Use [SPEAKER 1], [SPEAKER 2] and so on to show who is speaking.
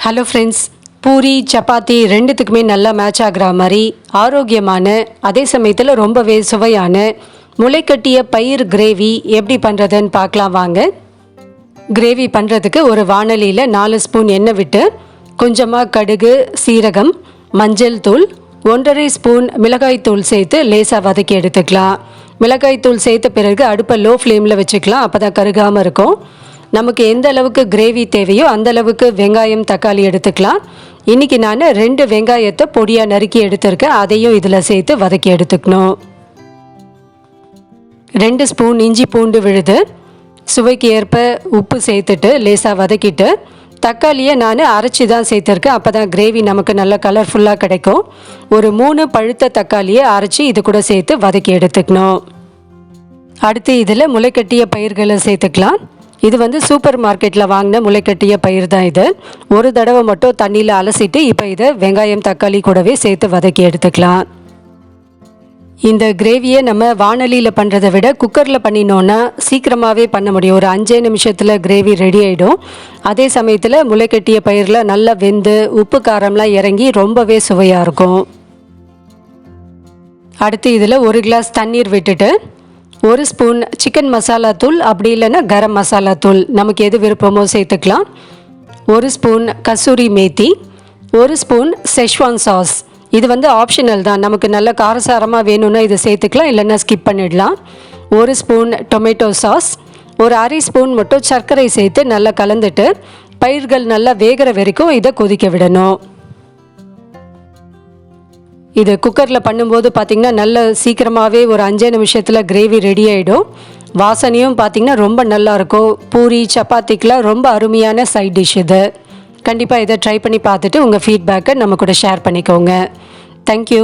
[SPEAKER 1] Hello friends, puri chapati ரெண்டுத்துக்குமே நல்லா match ஆகிற மாதிரி ஆரோக்கியமான அதே சமயத்தில் ரொம்பவே சுவையான முளைக்கட்டிய பயிர் கிரேவி எப்படி பண்ணுறதுன்னு பார்க்கலாம் வாங்க. கிரேவி பண்ணுறதுக்கு ஒரு வாணலியில் 4 ஸ்பூன் எண்ணெய் விட்டு கொஞ்சமாக கடுகு, சீரகம், மஞ்சள் தூள், 1.5 ஸ்பூன் மிளகாய் தூள் சேர்த்து லேசாக வதக்கி எடுத்துக்கலாம். மிளகாய் தூள் சேர்த்த பிறகு அடுப்பை லோ ஃப்ளேமில் வச்சுக்கலாம், அப்போ தான் கருகாமல் இருக்கும். நமக்கு எந்த அளவுக்கு கிரேவி தேவையோ அந்த அளவுக்கு வெங்காயம், தக்காளி எடுத்துக்கலாம். இன்றைக்கி நான் 2 வெங்காயத்தை பொடியாக நறுக்கி எடுத்திருக்கேன், அதையும் இதில் சேர்த்து வதக்கி எடுத்துக்கணும். 2 ஸ்பூன் இஞ்சி பூண்டு விழுது, சுவைக்கு ஏற்ப உப்பு சேர்த்துட்டு லேசாக வதக்கிட்டு தக்காளியை நான் அரைச்சி தான் சேர்த்துருக்கேன், அப்போ தான் கிரேவி நமக்கு நல்ல கலர்ஃபுல்லாக கிடைக்கும். ஒரு 3 பழுத்த தக்காளியை அரைச்சி இது கூட சேர்த்து வதக்கி எடுத்துக்கணும். அடுத்து இதில் முளைக்கட்டிய பயிர்களை சேர்த்துக்கலாம். இது சூப்பர் மார்க்கெட்டில் வாங்கின முளைக்கட்டிய பயிர் தான். இது ஒரு தடவை மட்டும் தண்ணியில் அலசிட்டு இப்போ இதை வெங்காயம், தக்காளி கூடவே சேர்த்து வதக்கி எடுத்துக்கலாம். இந்த கிரேவியை நம்ம வாணலியில் பண்ணுறதை விட குக்கரில் பண்ணினோன்னா சீக்கிரமாகவே பண்ண முடியும். ஒரு 5 நிமிஷத்தில் கிரேவி ரெடி ஆகிடும். அதே சமயத்தில் முளைக்கட்டிய பயிரில் நல்லா வெந்து உப்பு காரம்லாம் இறங்கி ரொம்பவே சுவையாக இருக்கும். அடுத்து இதில் 1 கிளாஸ் தண்ணீர் விட்டுட்டு 1 ஸ்பூன் சிக்கன் மசாலா தூள், அப்படி இல்லைன்னா கரம் மசாலா தூள், நமக்கு எது விருப்பமோ சேர்த்துக்கலாம். 1 spoon kasuri methi, 1 spoon Schezwan sauce. இது ஆப்ஷனல் தான், நமக்கு நல்ல காரசாரமாக வேணும்னா இதை சேர்த்துக்கலாம், இல்லைன்னா ஸ்கிப் பண்ணிடலாம். 1 ஸ்பூன் டொமேட்டோ சாஸ், ஒரு 1/2 ஸ்பூன் மட்டும் சர்க்கரை சேர்த்து நல்லா கலந்துட்டு பயிர்கள் நல்லா வேகிற வரைக்கும் இதை கொதிக்க விடணும். இது குக்கரில் பண்ணும்போது பார்த்திங்கன்னா நல்ல சீக்கிரமாகவே ஒரு 5 நிமிஷத்தில் கிரேவி ரெடி ஆகிடும். வாசனையும் பார்த்திங்கன்னா ரொம்ப நல்லாயிருக்கும். பூரி சப்பாத்திக்கெலாம் ரொம்ப அருமையான சைட் டிஷ் இது. கண்டிப்பாக இதை ட்ரை பண்ணி பார்த்துட்டு உங்கள் ஃபீட்பேக்கை நம்ம கூட ஷேர் பண்ணிக்கோங்க. தேங்க்யூ.